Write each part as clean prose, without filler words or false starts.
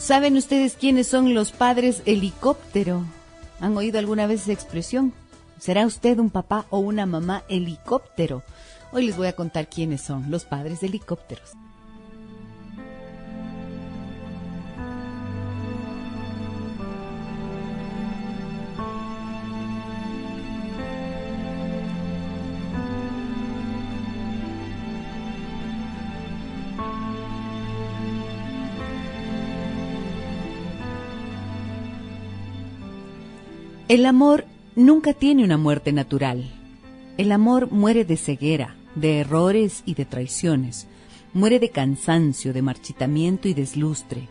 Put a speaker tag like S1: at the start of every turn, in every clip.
S1: ¿Saben ustedes quiénes son los padres helicóptero? ¿Han oído alguna vez esa expresión? ¿Será usted un papá o una mamá helicóptero? Hoy les voy a contar quiénes son los padres helicópteros. El amor nunca tiene una muerte natural. El amor muere de ceguera, de errores y de traiciones. Muere de cansancio, de marchitamiento y deslustre.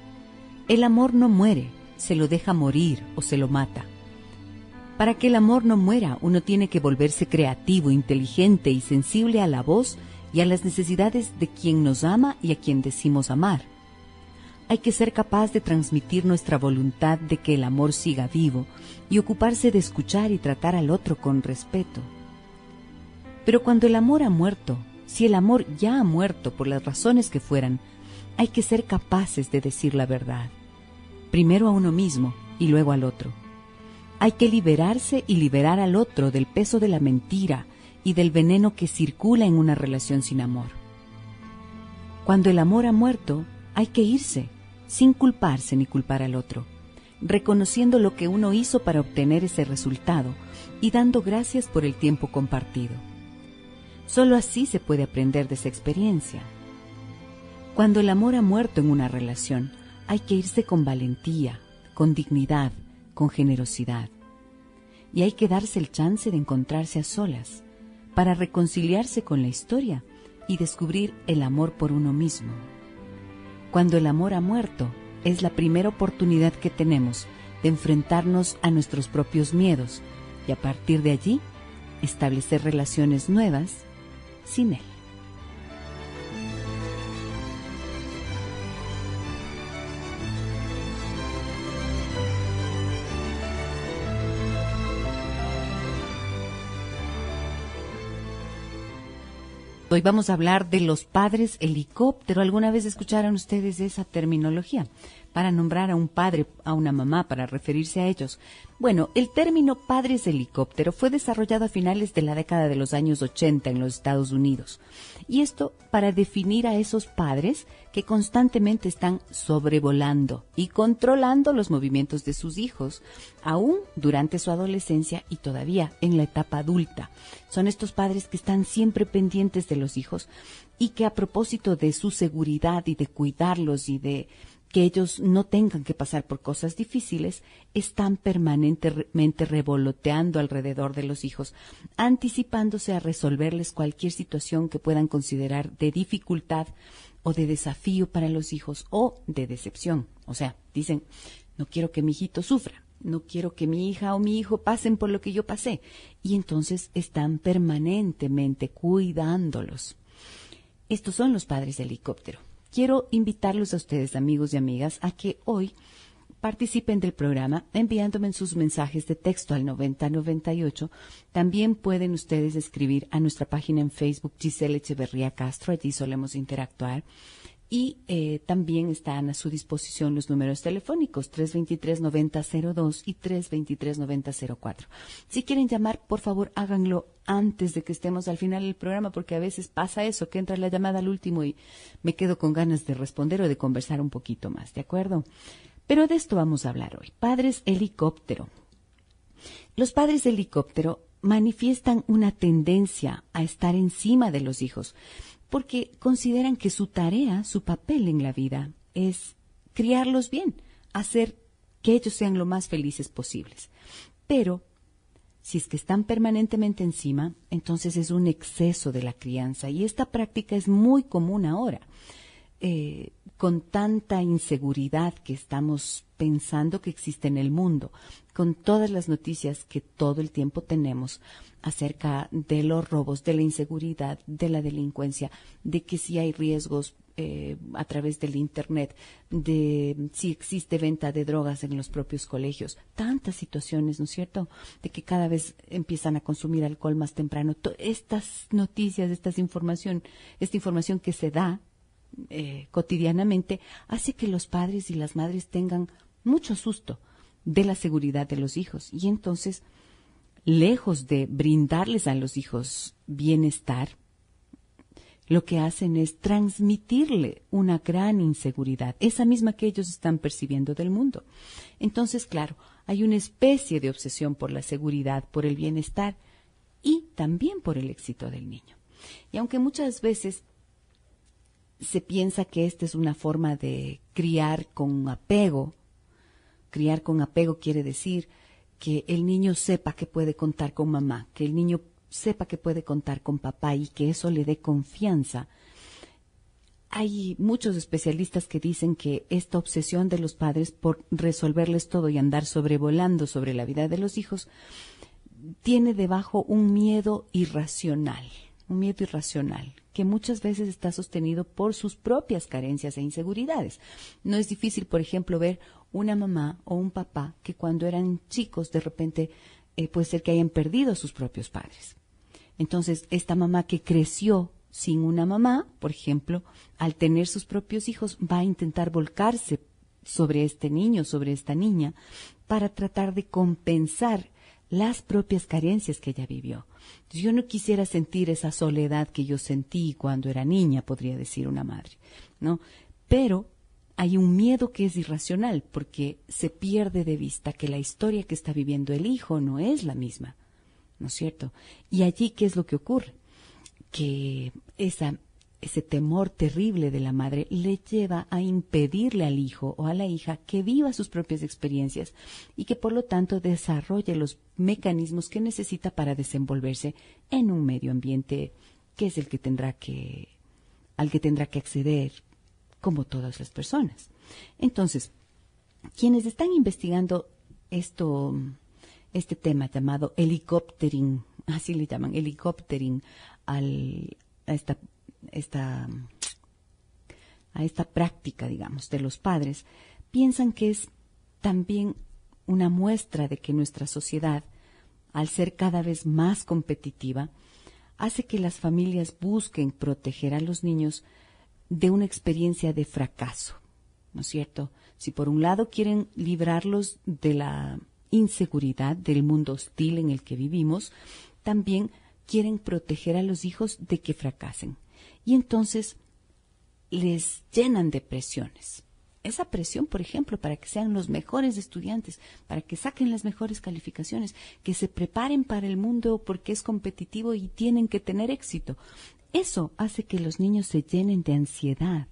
S1: El amor no muere, se lo deja morir o se lo mata. Para que el amor no muera, uno tiene que volverse creativo, inteligente y sensible a la voz y a las necesidades de quien nos ama y a quien decimos amar. Hay que ser capaz de transmitir nuestra voluntad de que el amor siga vivo y ocuparse de escuchar y tratar al otro con respeto. Pero cuando el amor ha muerto, si el amor ya ha muerto por las razones que fueran, hay que ser capaces de decir la verdad. Primero a uno mismo y luego al otro. Hay que liberarse y liberar al otro del peso de la mentira y del veneno que circula en una relación sin amor. Cuando el amor ha muerto, hay que irse, sin culparse ni culpar al otro, reconociendo lo que uno hizo para obtener ese resultado y dando gracias por el tiempo compartido. Solo así se puede aprender de esa experiencia. Cuando el amor ha muerto en una relación, hay que irse con valentía, con dignidad, con generosidad. Y hay que darse el chance de encontrarse a solas, para reconciliarse con la historia y descubrir el amor por uno mismo. Cuando el amor ha muerto, es la primera oportunidad que tenemos de enfrentarnos a nuestros propios miedos y a partir de allí establecer relaciones nuevas sin él. Hoy vamos a hablar de los padres helicóptero. ¿Alguna vez escucharon ustedes esa terminología? Para nombrar a un padre, a una mamá, para referirse a ellos. Bueno, el término padres helicóptero fue desarrollado a finales de la década de los años 80 en los Estados Unidos. Y esto para definir a esos padres que constantemente están sobrevolando y controlando los movimientos de sus hijos, aún durante su adolescencia y todavía en la etapa adulta. Son estos padres que están siempre pendientes de los hijos y que a propósito de su seguridad y de cuidarlos y de que ellos no tengan que pasar por cosas difíciles, están permanentemente revoloteando alrededor de los hijos, anticipándose a resolverles cualquier situación que puedan considerar de dificultad o de desafío para los hijos o de decepción. O sea, dicen, no quiero que mi hijito sufra, no quiero que mi hija o mi hijo pasen por lo que yo pasé. Y entonces están permanentemente cuidándolos. Estos son los padres de helicóptero. Quiero invitarlos a ustedes, amigos y amigas, a que hoy participen del programa enviándome sus mensajes de texto al 9098. También pueden ustedes escribir a nuestra página en Facebook, Giselle Echeverría Castro, allí solemos interactuar. Y también están a su disposición los números telefónicos 323-9002 y 323-9004. Si quieren llamar, por favor, háganlo antes de que estemos al final del programa, porque a veces pasa eso, que entra la llamada al último y me quedo con ganas de responder o de conversar un poquito más, ¿de acuerdo? Pero de esto vamos a hablar hoy. Padres helicóptero. Los padres helicóptero manifiestan una tendencia a estar encima de los hijos, porque consideran que su tarea, su papel en la vida, es criarlos bien, hacer que ellos sean lo más felices posibles. Pero, si es que están permanentemente encima, entonces es un exceso de la crianza, y esta práctica es muy común ahora. Con tanta inseguridad que estamos pensando que existe en el mundo, con todas las noticias que todo el tiempo tenemos acerca de los robos, de la inseguridad, de la delincuencia, de que si hay riesgos a través del Internet, de si existe venta de drogas en los propios colegios, tantas situaciones, ¿no es cierto?, de que cada vez empiezan a consumir alcohol más temprano. Estas noticias, esta información que se da cotidianamente, hace que los padres y las madres tengan mucho susto de la seguridad de los hijos. Y entonces, lejos de brindarles a los hijos bienestar, lo que hacen es transmitirle una gran inseguridad, esa misma que ellos están percibiendo del mundo. Entonces, claro, hay una especie de obsesión por la seguridad, por el bienestar y también por el éxito del niño. Y aunque muchas veces se piensa que esta es una forma de criar con apego quiere decir que el niño sepa que puede contar con mamá, que el niño sepa que puede contar con papá y que eso le dé confianza. Hay muchos especialistas que dicen que esta obsesión de los padres por resolverles todo y andar sobrevolando sobre la vida de los hijos tiene debajo un miedo irracional que muchas veces está sostenido por sus propias carencias e inseguridades. No es difícil, por ejemplo, ver una mamá o un papá que cuando eran chicos de repente puede ser que hayan perdido a sus propios padres. Entonces, esta mamá que creció sin una mamá, por ejemplo, al tener sus propios hijos, va a intentar volcarse sobre este niño, sobre esta niña, para tratar de compensar las propias carencias que ella vivió. Entonces, yo no quisiera sentir esa soledad que yo sentí cuando era niña, podría decir una madre, ¿no? Pero hay un miedo que es irracional, porque se pierde de vista que la historia que está viviendo el hijo no es la misma, ¿no es cierto? Y allí, ¿qué es lo que ocurre? Que ese temor terrible de la madre le lleva a impedirle al hijo o a la hija que viva sus propias experiencias y que por lo tanto desarrolle los mecanismos que necesita para desenvolverse en un medio ambiente que es al que tendrá que acceder como todas las personas. Entonces, quienes están investigando este tema llamado helicóptering, así le llaman, helicóptering a esta práctica, digamos, de los padres, piensan que es también una muestra de que nuestra sociedad, al ser cada vez más competitiva, hace que las familias busquen proteger a los niños de una experiencia de fracaso, ¿no es cierto? Si por un lado quieren librarlos de la inseguridad del mundo hostil en el que vivimos, también quieren proteger a los hijos de que fracasen. Y entonces les llenan de presiones. Esa presión, por ejemplo, para que sean los mejores estudiantes, para que saquen las mejores calificaciones, que se preparen para el mundo porque es competitivo y tienen que tener éxito. Eso hace que los niños se llenen de ansiedad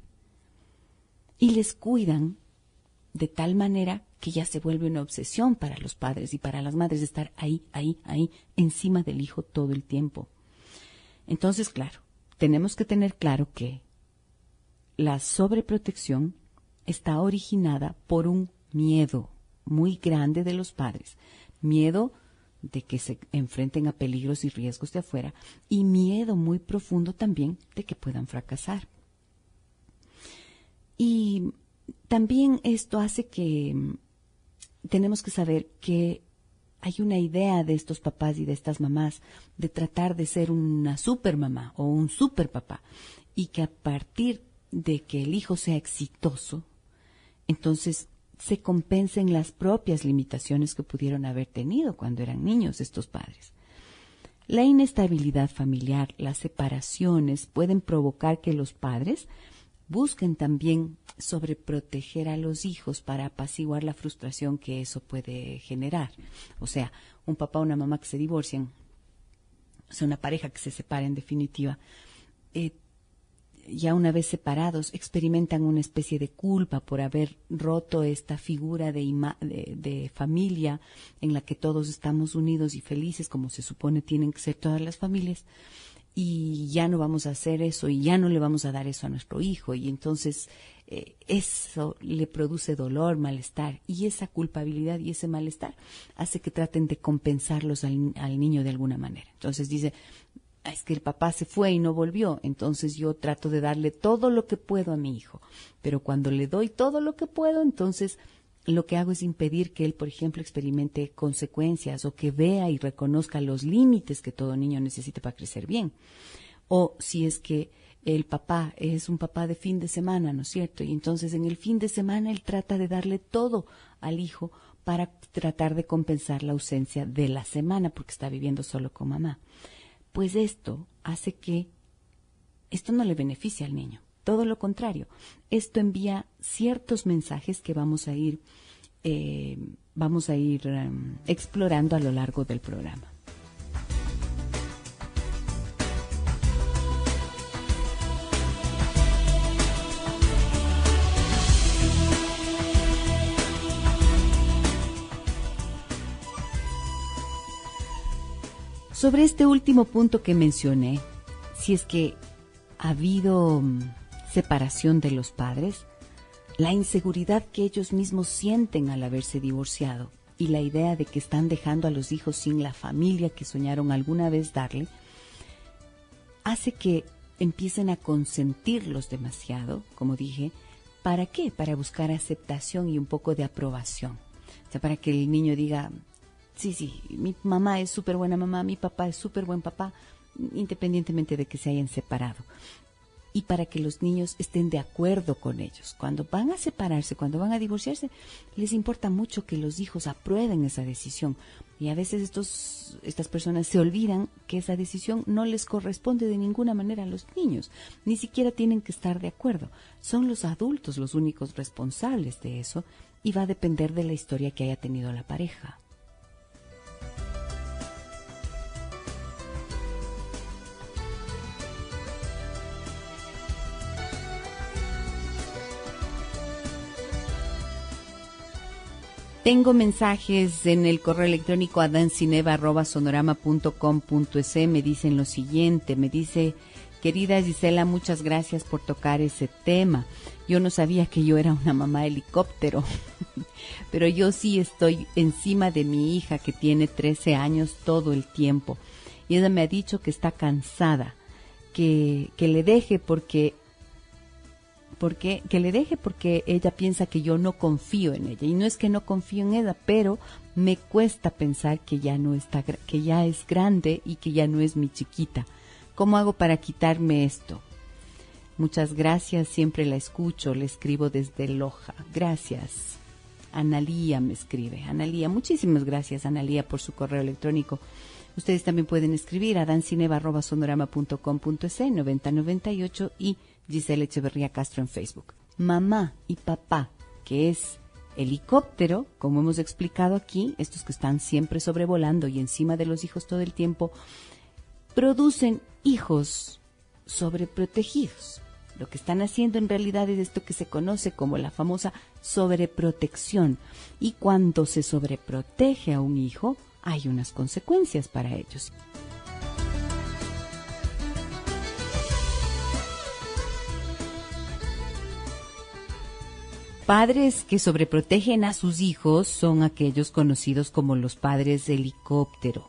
S1: y les cuidan de tal manera que ya se vuelve una obsesión para los padres y para las madres de estar ahí, encima del hijo todo el tiempo. Entonces, claro, tenemos que tener claro que la sobreprotección está originada por un miedo muy grande de los padres, miedo de que se enfrenten a peligros y riesgos de afuera y miedo muy profundo también de que puedan fracasar. Y también esto hace que tenemos que saber que hay una idea de estos papás y de estas mamás de tratar de ser una supermamá o un superpapá y que a partir de que el hijo sea exitoso, entonces se compensen las propias limitaciones que pudieron haber tenido cuando eran niños estos padres. La inestabilidad familiar, las separaciones pueden provocar que los padres busquen también sobreproteger a los hijos para apaciguar la frustración que eso puede generar. O sea, un papá o una mamá que se divorcian, o sea, una pareja que se separa en definitiva, ya una vez separados, experimentan una especie de culpa por haber roto esta figura de familia en la que todos estamos unidos y felices, como se supone tienen que ser todas las familias, y ya no vamos a hacer eso y ya no le vamos a dar eso a nuestro hijo, y entonces eso le produce dolor, malestar, y esa culpabilidad y ese malestar hace que traten de compensarlos al niño de alguna manera. Entonces dice, es que el papá se fue y no volvió, entonces yo trato de darle todo lo que puedo a mi hijo, pero cuando le doy todo lo que puedo, entonces lo que hago es impedir que él, por ejemplo, experimente consecuencias o que vea y reconozca los límites que todo niño necesita para crecer bien. O si es que el papá es un papá de fin de semana, ¿no es cierto? Y entonces en el fin de semana él trata de darle todo al hijo para tratar de compensar la ausencia de la semana porque está viviendo solo con mamá. Pues esto hace que esto no le beneficia al niño, todo lo contrario. Esto envía ciertos mensajes que vamos a ir explorando a lo largo del programa. Sobre este último punto que mencioné, si es que ha habido separación de los padres, la inseguridad que ellos mismos sienten al haberse divorciado y la idea de que están dejando a los hijos sin la familia que soñaron alguna vez darle, hace que empiecen a consentirlos demasiado, como dije. ¿Para qué? Para buscar aceptación y un poco de aprobación. O sea, para que el niño diga, sí, mi mamá es súper buena mamá, mi papá es súper buen papá, independientemente de que se hayan separado. Y para que los niños estén de acuerdo con ellos. Cuando van a separarse, cuando van a divorciarse, les importa mucho que los hijos aprueben esa decisión. Y a veces estas personas se olvidan que esa decisión no les corresponde de ninguna manera a los niños. Ni siquiera tienen que estar de acuerdo. Son los adultos los únicos responsables de eso y va a depender de la historia que haya tenido la pareja. Tengo mensajes en el correo electrónico adancineva@sonorama.com.es. Me dicen lo siguiente, me dice, querida Gisela, muchas gracias por tocar ese tema. Yo no sabía que yo era una mamá helicóptero, pero yo sí estoy encima de mi hija que tiene 13 años todo el tiempo. Y ella me ha dicho que está cansada, que le deje porque ella piensa que yo no confío en ella. Y no es que no confío en ella, pero me cuesta pensar que ya es grande y que ya no es mi chiquita. ¿Cómo hago para quitarme esto? Muchas gracias, siempre la escucho, le escribo desde Loja. Gracias. Analía me escribe. Analía, muchísimas gracias, Analía, por su correo electrónico. Ustedes también pueden escribir a dancineva@sonorama.com.es 9098 y Gisela Echeverría Castro en Facebook. Mamá y papá, que es helicóptero, como hemos explicado aquí, estos que están siempre sobrevolando y encima de los hijos todo el tiempo, producen hijos sobreprotegidos. Lo que están haciendo en realidad es esto que se conoce como la famosa sobreprotección. Y cuando se sobreprotege a un hijo, hay unas consecuencias para ellos. Padres que sobreprotegen a sus hijos son aquellos conocidos como los padres helicóptero.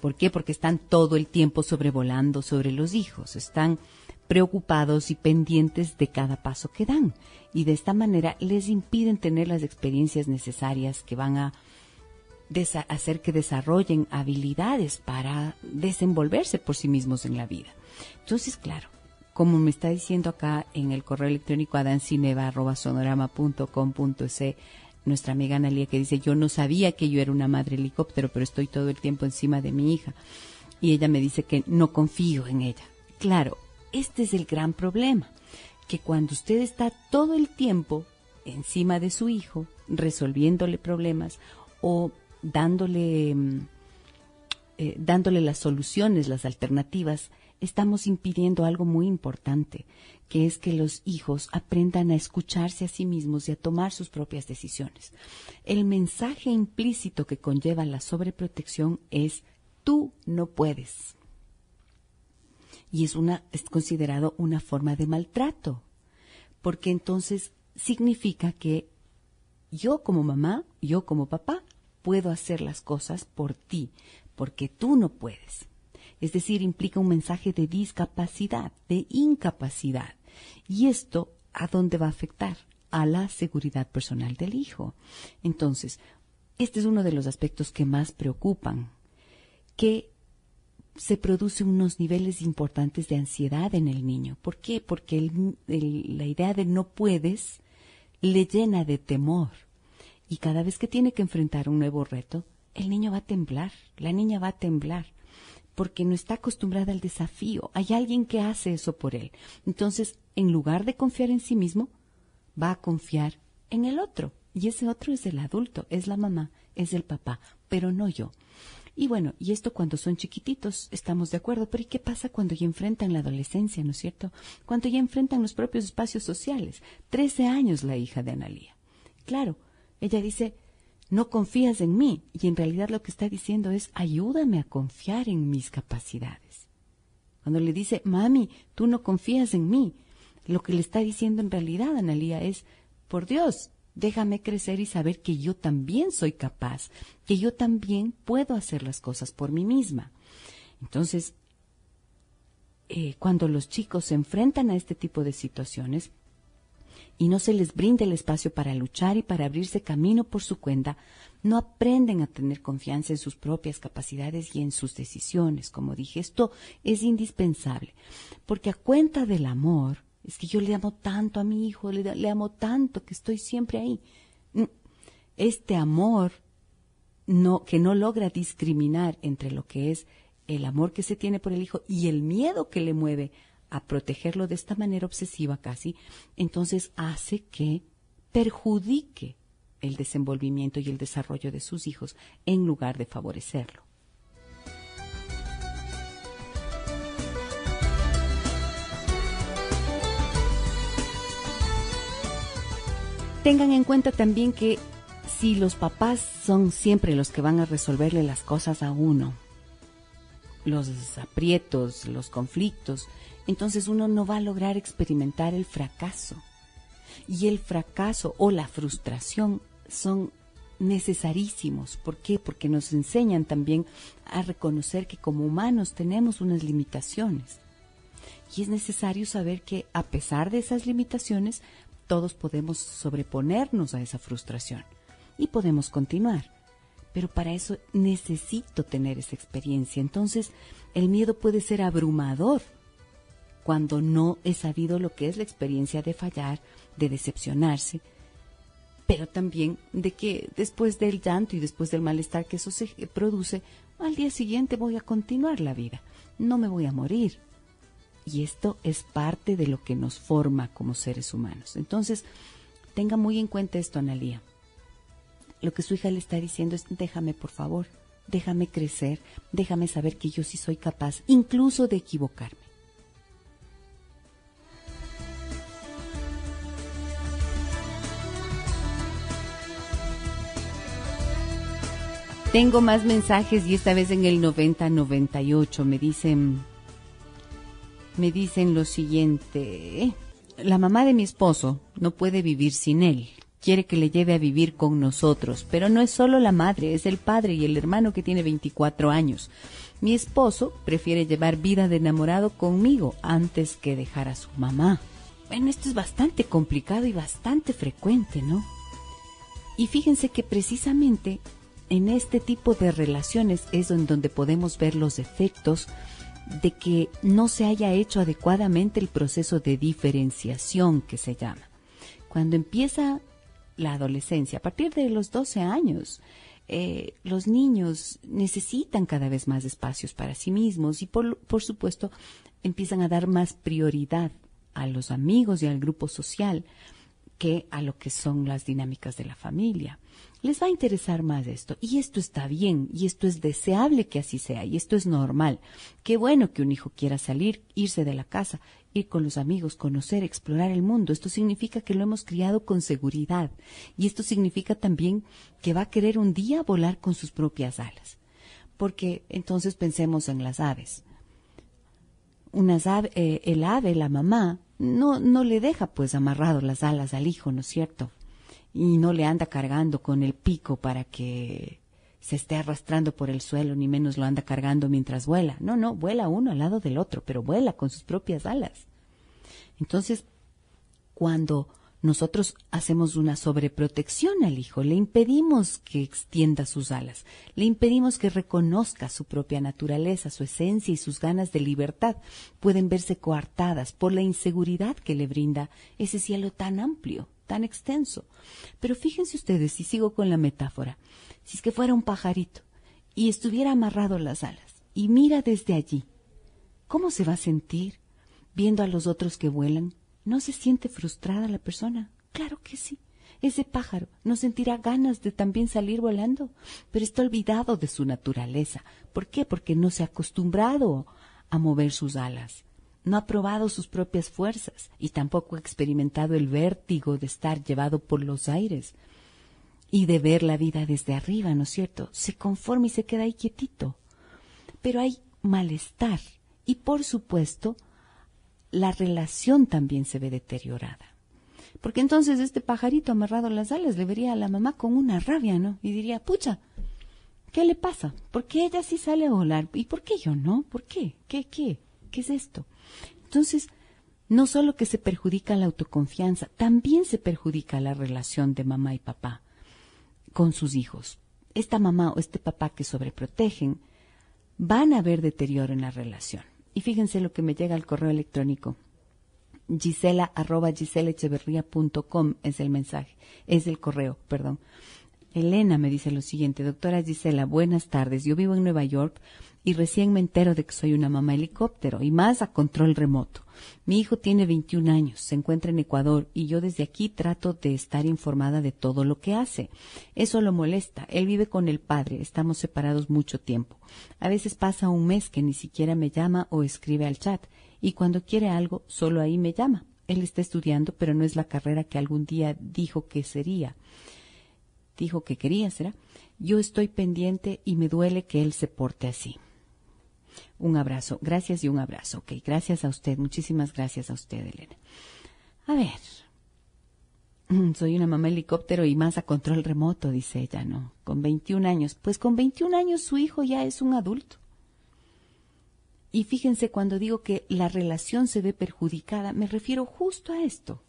S1: ¿Por qué? Porque están todo el tiempo sobrevolando sobre los hijos, están preocupados y pendientes de cada paso que dan, y de esta manera les impiden tener las experiencias necesarias que van a hacer que desarrollen habilidades para desenvolverse por sí mismos en la vida. Entonces, claro, como me está diciendo acá en el correo electrónico adancineva@sonorama.com.es nuestra amiga Analia, que dice, yo no sabía que yo era una madre helicóptero, pero estoy todo el tiempo encima de mi hija. Y ella me dice que no confío en ella. Claro, este es el gran problema, que cuando usted está todo el tiempo encima de su hijo, resolviéndole problemas o dándole las soluciones, las alternativas, estamos impidiendo algo muy importante, que es que los hijos aprendan a escucharse a sí mismos y a tomar sus propias decisiones. El mensaje implícito que conlleva la sobreprotección es: tú no puedes. Y es considerado una forma de maltrato, porque entonces significa que yo como mamá, yo como papá, puedo hacer las cosas por ti, porque tú no puedes. Es decir, implica un mensaje de discapacidad, de incapacidad. Y esto, ¿a dónde va a afectar? A la seguridad personal del hijo. Entonces, este es uno de los aspectos que más preocupan, que se producen unos niveles importantes de ansiedad en el niño. ¿Por qué? Porque la idea de no puedes le llena de temor. Y cada vez que tiene que enfrentar un nuevo reto, el niño va a temblar, la niña va a temblar, porque no está acostumbrada al desafío. Hay alguien que hace eso por él. Entonces, en lugar de confiar en sí mismo, va a confiar en el otro. Y ese otro es el adulto, es la mamá, es el papá, pero no yo. Y bueno, y esto cuando son chiquititos, estamos de acuerdo, pero ¿y qué pasa cuando ya enfrentan la adolescencia, no es cierto? Cuando ya enfrentan los propios espacios sociales. 13 años la hija de Analía. Claro, ella dice, no confías en mí, y en realidad lo que está diciendo es, ayúdame a confiar en mis capacidades. Cuando le dice, mami, tú no confías en mí, lo que le está diciendo en realidad Analía es, por Dios, déjame crecer y saber que yo también soy capaz, que yo también puedo hacer las cosas por mí misma. Entonces, cuando los chicos se enfrentan a este tipo de situaciones y no se les brinda el espacio para luchar y para abrirse camino por su cuenta, no aprenden a tener confianza en sus propias capacidades y en sus decisiones. Como dije, esto es indispensable, porque a cuenta del amor, es que yo le amo tanto a mi hijo, le amo tanto que estoy siempre ahí. Este amor que no logra discriminar entre lo que es el amor que se tiene por el hijo y el miedo que le mueve a protegerlo de esta manera obsesiva casi, entonces hace que perjudique el desenvolvimiento y el desarrollo de sus hijos en lugar de favorecerlo. Tengan en cuenta también que si los papás son siempre los que van a resolverle las cosas a uno, los aprietos, los conflictos, entonces uno no va a lograr experimentar el fracaso. Y el fracaso o la frustración son necesarísimos. ¿Por qué? Porque nos enseñan también a reconocer que como humanos tenemos unas limitaciones. Y es necesario saber que a pesar de esas limitaciones, todos podemos sobreponernos a esa frustración y podemos continuar. Pero para eso necesito tener esa experiencia. Entonces, el miedo puede ser abrumador cuando no he sabido lo que es la experiencia de fallar, de decepcionarse, pero también de que después del llanto y después del malestar que eso se produce, al día siguiente voy a continuar la vida, no me voy a morir. Y esto es parte de lo que nos forma como seres humanos. Entonces, tenga muy en cuenta esto, Analía. Lo que su hija le está diciendo es, déjame por favor, déjame crecer, déjame saber que yo sí soy capaz, incluso de equivocarme. Tengo más mensajes y esta vez en el 9098 me dicen lo siguiente. La mamá de mi esposo no puede vivir sin él. Quiere que le lleve a vivir con nosotros, pero no es solo la madre, es el padre y el hermano que tiene 24 años. Mi esposo prefiere llevar vida de enamorado conmigo antes que dejar a su mamá. Bueno, esto es bastante complicado y bastante frecuente, ¿no? Y fíjense que precisamente en este tipo de relaciones es en donde podemos ver los efectos de que no se haya hecho adecuadamente el proceso de diferenciación que se llama. Cuando empieza la adolescencia, a partir de los 12 años, los niños necesitan cada vez más espacios para sí mismos y por supuesto empiezan a dar más prioridad a los amigos y al grupo social que a lo que son las dinámicas de la familia. Les va a interesar más esto, y esto está bien, y esto es deseable que así sea, y esto es normal. Qué bueno que un hijo quiera salir, irse de la casa, ir con los amigos, conocer, explorar el mundo. Esto significa que lo hemos criado con seguridad, y esto significa también que va a querer un día volar con sus propias alas. Porque entonces pensemos en las aves. El ave, la mamá, no le deja pues amarrado las alas al hijo, ¿no es cierto? Y no le anda cargando con el pico para que se esté arrastrando por el suelo, ni menos lo anda cargando mientras vuela. No, vuela uno al lado del otro, pero vuela con sus propias alas. Entonces, cuando nosotros hacemos una sobreprotección al hijo, le impedimos que extienda sus alas, le impedimos que reconozca su propia naturaleza, su esencia y sus ganas de libertad. Pueden verse coartadas por la inseguridad que le brinda ese cielo tan amplio, tan extenso. Pero fíjense ustedes, si sigo con la metáfora, si es que fuera un pajarito y estuviera amarrado las alas y mira desde allí, ¿cómo se va a sentir viendo a los otros que vuelan? ¿No se siente frustrada la persona? Claro que sí. Ese pájaro no sentirá ganas de también salir volando, pero está olvidado de su naturaleza. ¿Por qué? Porque no se ha acostumbrado a mover sus alas. No ha probado sus propias fuerzas y tampoco ha experimentado el vértigo de estar llevado por los aires y de ver la vida desde arriba, ¿no es cierto? Se conforma y se queda ahí quietito. Pero hay malestar y, por supuesto, la relación también se ve deteriorada. Porque entonces este pajarito amarrado a las alas le vería a la mamá con una rabia, ¿no? Y diría, pucha, ¿qué le pasa? ¿Por qué ella sí sale a volar? ¿Y por qué yo no? ¿Por qué? ¿Qué es esto? Entonces, no solo que se perjudica la autoconfianza, también se perjudica la relación de mamá y papá con sus hijos. Esta mamá o este papá que sobreprotegen van a ver deterioro en la relación. Y fíjense lo que me llega al correo electrónico. Gisela@giselaecheverria.com es el mensaje, es el correo, perdón. Elena me dice lo siguiente: doctora Gisela, buenas tardes. Yo vivo en Nueva York y recién me entero de que soy una mamá helicóptero y más a control remoto. Mi hijo tiene 21 años, se encuentra en Ecuador y yo desde aquí trato de estar informada de todo lo que hace. Eso lo molesta. Él vive con el padre, estamos separados mucho tiempo. A veces pasa un mes que ni siquiera me llama o escribe al chat y cuando quiere algo solo ahí me llama. Él está estudiando, pero no es la carrera que algún día dijo que sería. Dijo que quería, ¿será? Yo estoy pendiente y me duele que él se porte así. Un abrazo, gracias y un abrazo. Ok, gracias a usted, muchísimas gracias a usted, Elena. A ver, soy una mamá helicóptero y más a control remoto, dice ella, ¿no? Con 21 años. Pues con 21 años su hijo ya es un adulto. Y fíjense, cuando digo que la relación se ve perjudicada, me refiero justo a esto.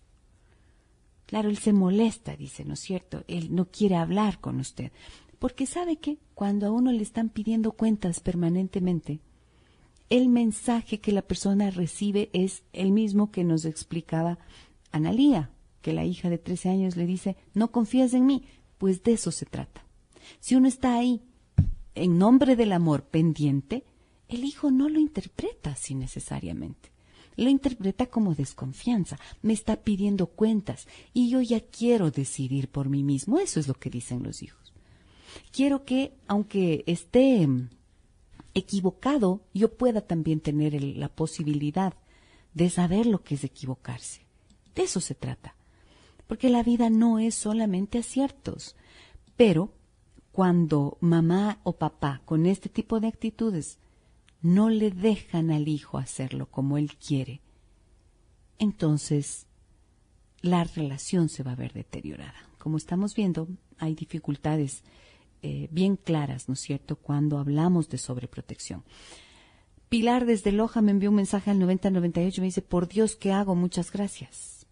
S1: Claro, él se molesta, dice, ¿no es cierto? Él no quiere hablar con usted. Porque ¿sabe qué? Cuando a uno le están pidiendo cuentas permanentemente, el mensaje que la persona recibe es el mismo que nos explicaba Analía, que la hija de 13 años le dice, ¿no confías en mí? Pues de eso se trata. Si uno está ahí, en nombre del amor pendiente, el hijo no lo interpreta así necesariamente. Lo interpreta como desconfianza, me está pidiendo cuentas y yo ya quiero decidir por mí mismo. Eso es lo que dicen los hijos. Quiero que, aunque esté equivocado, yo pueda también tener la posibilidad de saber lo que es equivocarse. De eso se trata. Porque la vida no es solamente aciertos. Pero cuando mamá o papá con este tipo de actitudes no le dejan al hijo hacerlo como él quiere, entonces la relación se va a ver deteriorada. Como estamos viendo, hay dificultades bien claras, ¿no es cierto?, cuando hablamos de sobreprotección. Pilar desde Loja me envió un mensaje al 9098, me dice, por Dios, ¿qué hago? Muchas gracias.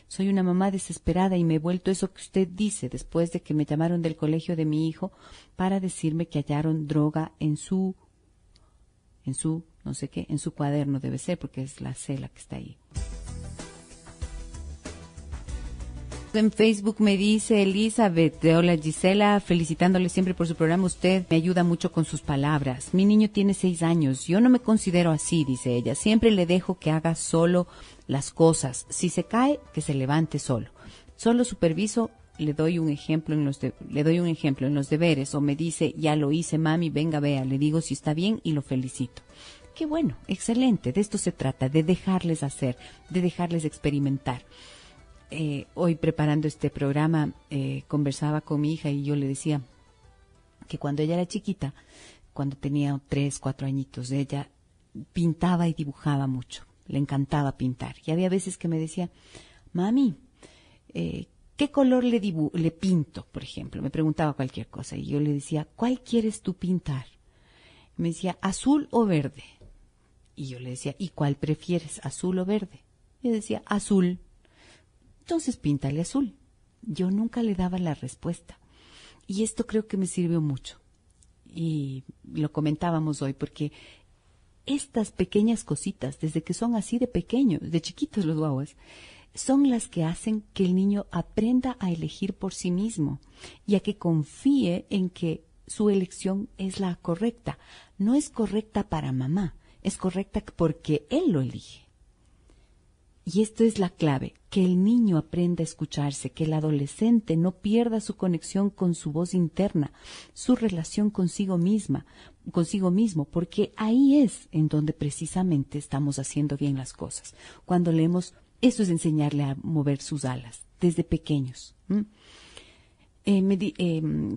S1: Soy una mamá desesperada y me he vuelto eso que usted dice después de que me llamaron del colegio de mi hijo para decirme que hallaron droga en su no sé qué, en su cuaderno debe ser, porque es la cela que está ahí. En Facebook me dice Elizabeth, hola Gisela, felicitándole siempre por su programa. Usted me ayuda mucho con sus palabras. Mi niño tiene 6 años. Yo no me considero así, dice ella. Siempre le dejo que haga solo las cosas. Si se cae, que se levante solo. Solo superviso, le doy un ejemplo en los deberes, o me dice, ya lo hice mami, venga, vea. Le digo si está bien y lo felicito. Qué bueno, excelente. De esto se trata, de dejarles hacer, de dejarles experimentar. Hoy preparando este programa conversaba con mi hija y yo le decía que cuando ella era chiquita, cuando tenía 3, 4 añitos, ella pintaba y dibujaba mucho, le encantaba pintar. Y había veces que me decía, mami, ¿qué color le pinto? Por ejemplo, me preguntaba cualquier cosa y yo le decía, ¿cuál quieres tú pintar? Me decía, ¿azul o verde? Y yo le decía, ¿y cuál prefieres, azul o verde? Y decía, azul. Entonces píntale azul. Yo nunca le daba la respuesta. Y esto creo que me sirvió mucho. Y lo comentábamos hoy porque estas pequeñas cositas, desde que son así de pequeños, de chiquitos los guaguas, son las que hacen que el niño aprenda a elegir por sí mismo y a que confíe en que su elección es la correcta. No es correcta para mamá, es correcta porque él lo elige. Y esto es la clave, que el niño aprenda a escucharse, que el adolescente no pierda su conexión con su voz interna, su relación consigo mismo, porque ahí es en donde precisamente estamos haciendo bien las cosas. Cuando leemos, eso es enseñarle a mover sus alas, desde pequeños.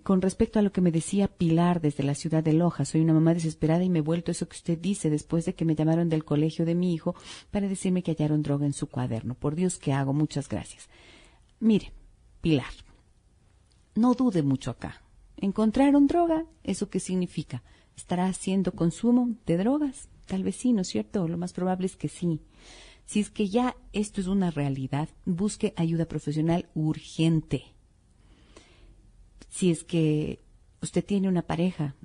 S1: Con respecto a lo que me decía Pilar desde la ciudad de Loja, soy una mamá desesperada y me he vuelto eso que usted dice después de que me llamaron del colegio de mi hijo para decirme que hallaron droga en su cuaderno. Por Dios, ¿qué hago? Muchas gracias. Mire, Pilar, no dude mucho acá. ¿Encontraron droga? ¿Eso qué significa? ¿Estará haciendo consumo de drogas? Tal vez sí, ¿no es cierto? Lo más probable es que sí. Si es que ya esto es una realidad, busque ayuda profesional urgente. Si es que usted tiene una pareja,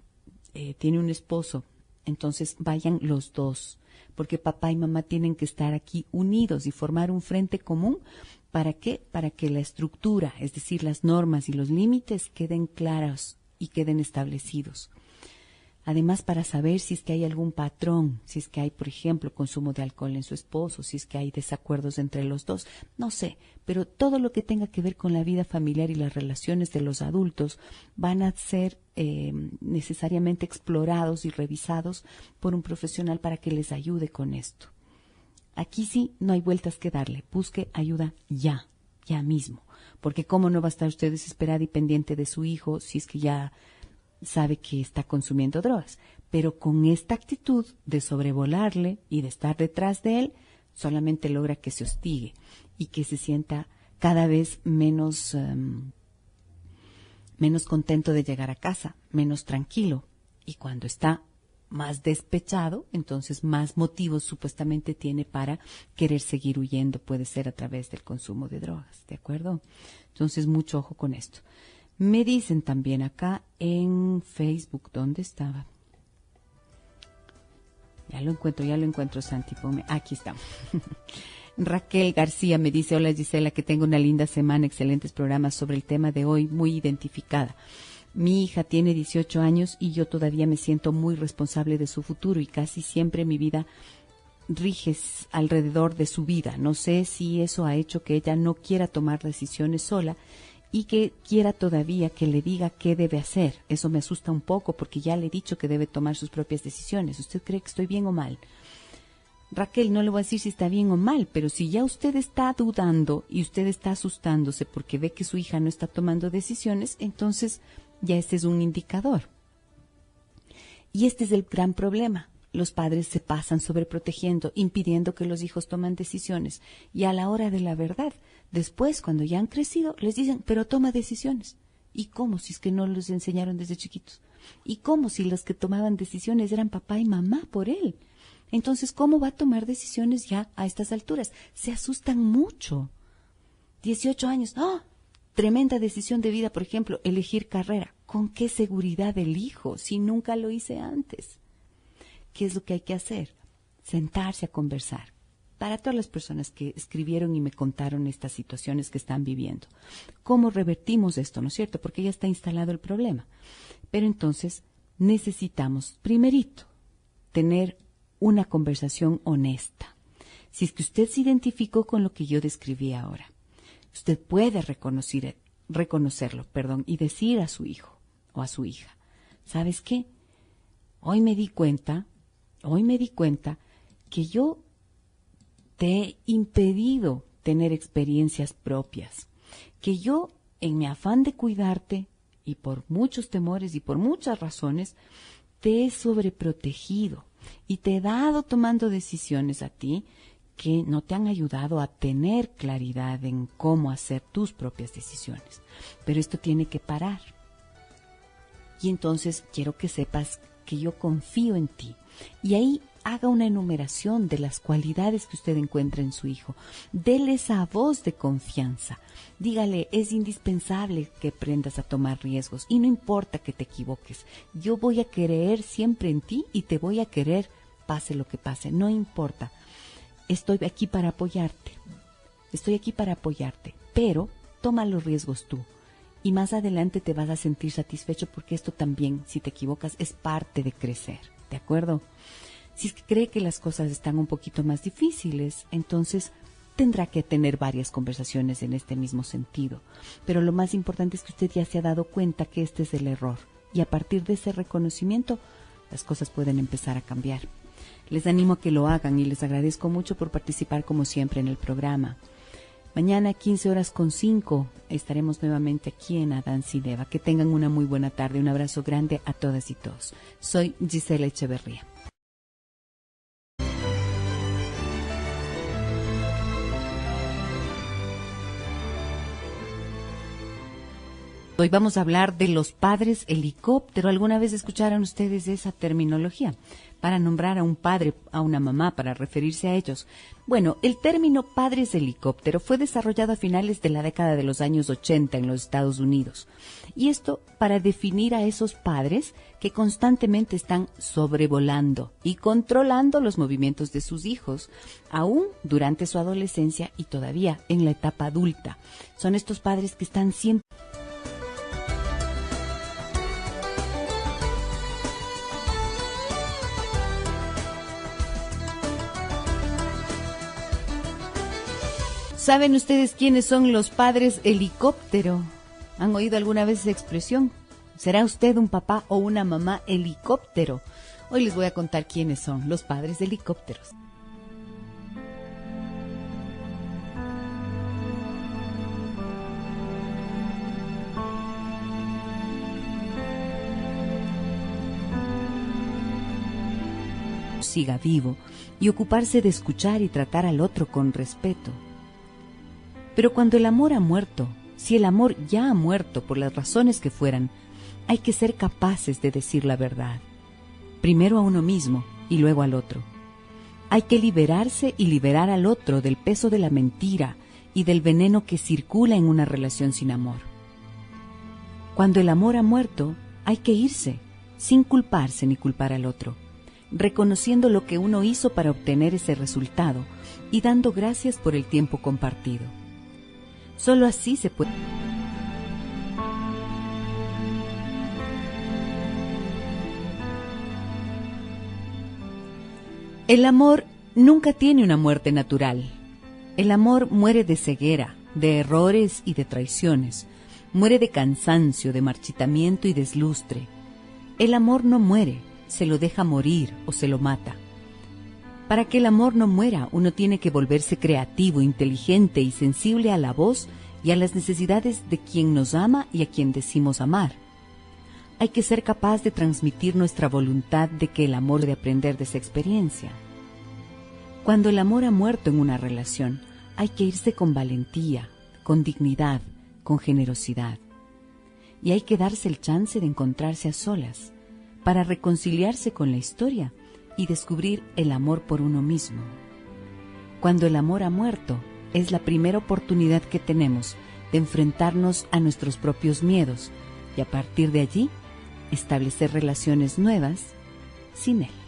S1: tiene un esposo, entonces vayan los dos, porque papá y mamá tienen que estar aquí unidos y formar un frente común. ¿Para qué? Para que la estructura, es decir, las normas y los límites queden claros y queden establecidos. Además, para saber si es que hay algún patrón, si es que hay, por ejemplo, consumo de alcohol en su esposo, si es que hay desacuerdos entre los dos, no sé, pero todo lo que tenga que ver con la vida familiar y las relaciones de los adultos van a ser necesariamente explorados y revisados por un profesional para que les ayude con esto. Aquí sí no hay vueltas que darle, busque ayuda ya mismo, porque cómo no va a estar usted desesperada y pendiente de su hijo si es que ya sabe que está consumiendo drogas, pero con esta actitud de sobrevolarle y de estar detrás de él, solamente logra que se hostigue y que se sienta cada vez menos contento de llegar a casa, menos tranquilo, y cuando está más despechado, entonces más motivos supuestamente tiene para querer seguir huyendo, puede ser a través del consumo de drogas, ¿de acuerdo? Entonces mucho ojo con esto. Me dicen también acá en Facebook, ¿dónde estaba? Ya lo encuentro, Santi, ponme. Aquí está. Raquel García me dice, hola Gisela, que tengo una linda semana, excelentes programas sobre el tema de hoy, muy identificada. Mi hija tiene 18 años y yo todavía me siento muy responsable de su futuro y casi siempre mi vida rige alrededor de su vida. No sé si eso ha hecho que ella no quiera tomar decisiones sola y que quiera todavía que le diga qué debe hacer. Eso me asusta un poco porque ya le he dicho que debe tomar sus propias decisiones. ¿Usted cree que estoy bien o mal? Raquel, no le voy a decir si está bien o mal, pero si ya usted está dudando y usted está asustándose porque ve que su hija no está tomando decisiones, entonces ya este es un indicador. Y este es el gran problema. Los padres se pasan sobreprotegiendo, impidiendo que los hijos tomen decisiones. Y a la hora de la verdad, después, cuando ya han crecido, les dicen, pero toma decisiones. ¿Y cómo si es que no los enseñaron desde chiquitos? ¿Y cómo si los que tomaban decisiones eran papá y mamá por él? Entonces, ¿cómo va a tomar decisiones ya a estas alturas? Se asustan mucho. 18 años, ¡oh! Tremenda decisión de vida, por ejemplo, elegir carrera. ¿Con qué seguridad elijo si nunca lo hice antes? ¿Qué es lo que hay que hacer? Sentarse a conversar. Para todas las personas que escribieron y me contaron estas situaciones que están viviendo. ¿Cómo revertimos esto, no es cierto? Porque ya está instalado el problema. Pero entonces necesitamos, primerito, tener una conversación honesta. Si es que usted se identificó con lo que yo describí ahora, usted puede reconocerlo, y decir a su hijo o a su hija, ¿sabes qué? Hoy me di cuenta que yo te he impedido tener experiencias propias, que yo, en mi afán de cuidarte, y por muchos temores y por muchas razones, te he sobreprotegido y te he dado tomando decisiones a ti que no te han ayudado a tener claridad en cómo hacer tus propias decisiones. Pero esto tiene que parar. Y entonces quiero que sepas que yo confío en ti. Y ahí haga una enumeración de las cualidades que usted encuentra en su hijo. Dele esa voz de confianza. Dígale, es indispensable que aprendas a tomar riesgos y no importa que te equivoques. Yo voy a creer siempre en ti y te voy a querer pase lo que pase, no importa. Estoy aquí para apoyarte. Estoy aquí para apoyarte, pero toma los riesgos tú. Y más adelante te vas a sentir satisfecho porque esto también, si te equivocas, es parte de crecer, ¿de acuerdo? Si es que cree que las cosas están un poquito más difíciles, entonces tendrá que tener varias conversaciones en este mismo sentido. Pero lo más importante es que usted ya se ha dado cuenta que este es el error. Y a partir de ese reconocimiento, las cosas pueden empezar a cambiar. Les animo a que lo hagan y les agradezco mucho por participar como siempre en el programa. Mañana 15:05 estaremos nuevamente aquí en Adán Cineva. Que tengan una muy buena tarde. Un abrazo grande a todas y todos. Soy Gisela Echeverría. Hoy vamos a hablar de los padres helicóptero. ¿Alguna vez escucharon ustedes esa terminología? Para nombrar a un padre, a una mamá, para referirse a ellos. Bueno, el término padres helicóptero fue desarrollado a finales de la década de los años 80 en los Estados Unidos. Y esto para definir a esos padres que constantemente están sobrevolando y controlando los movimientos de sus hijos, aún durante su adolescencia y todavía en la etapa adulta. Son estos padres que están siempre... ¿Saben ustedes quiénes son los padres helicóptero? ¿Han oído alguna vez esa expresión? ¿Será usted un papá o una mamá helicóptero? Hoy les voy a contar quiénes son los padres helicópteros. Siga vivo y ocuparse de escuchar y tratar al otro con respeto. Pero cuando el amor ha muerto, si el amor ya ha muerto por las razones que fueran, hay que ser capaces de decir la verdad. Primero a uno mismo y luego al otro. Hay que liberarse y liberar al otro del peso de la mentira y del veneno que circula en una relación sin amor. Cuando el amor ha muerto, hay que irse, sin culparse ni culpar al otro, reconociendo lo que uno hizo para obtener ese resultado y dando gracias por el tiempo compartido. Solo así se puede... El amor nunca tiene una muerte natural. El amor muere de ceguera, de errores y de traiciones. Muere de cansancio, de marchitamiento y deslustre. El amor no muere, se lo deja morir o se lo mata. Para que el amor no muera, uno tiene que volverse creativo, inteligente y sensible a la voz y a las necesidades de quien nos ama y a quien decimos amar. Hay que ser capaz de transmitir nuestra voluntad de que el amor debe aprender de esa experiencia. Cuando el amor ha muerto en una relación, hay que irse con valentía, con dignidad, con generosidad. Y hay que darse el chance de encontrarse a solas, para reconciliarse con la historia y descubrir el amor por uno mismo. Cuando el amor ha muerto, es la primera oportunidad que tenemos de enfrentarnos a nuestros propios miedos y a partir de allí establecer relaciones nuevas sin él.